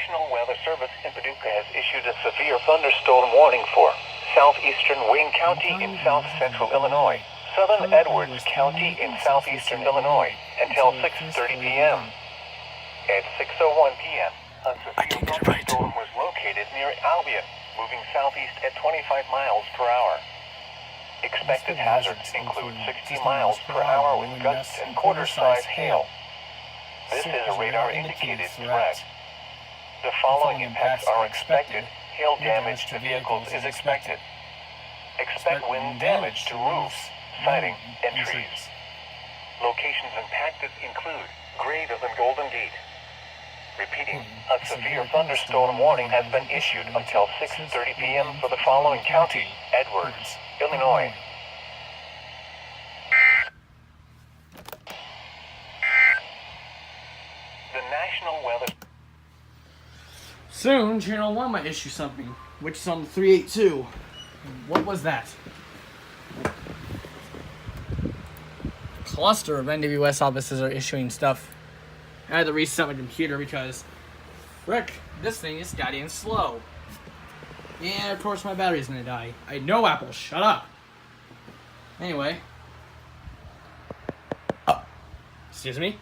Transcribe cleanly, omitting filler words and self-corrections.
National Weather Service in Paducah has issued a severe thunderstorm warning for southeastern Wayne County in south central Illinois, southern Edwards County in southeastern Illinois until 6:30 p.m. At 6:01 p.m., a severe thunderstorm was located near Albion, moving southeast at 25 miles per hour. Expected hazards include 60 miles per hour with gusts and quarter-size hail. This is a radar-indicated threat. The following impacts are expected. Hail damage to vehicles is expected. Expect wind damage to roofs, siding, and trees. Locations impacted include greater than Golden Gate. Repeating, a severe thunderstorm warning has been issued until 6:30 p.m. for the following county: Edwards, Illinois. The National Weather... Soon, Channel 1 might issue something, which is on the 382. What was that? Cluster of NWS offices are issuing stuff. I had to reset my computer because, frick, this thing is goddamn slow. And of course my battery's gonna die. I know, Apple, shut up. Anyway. Excuse me?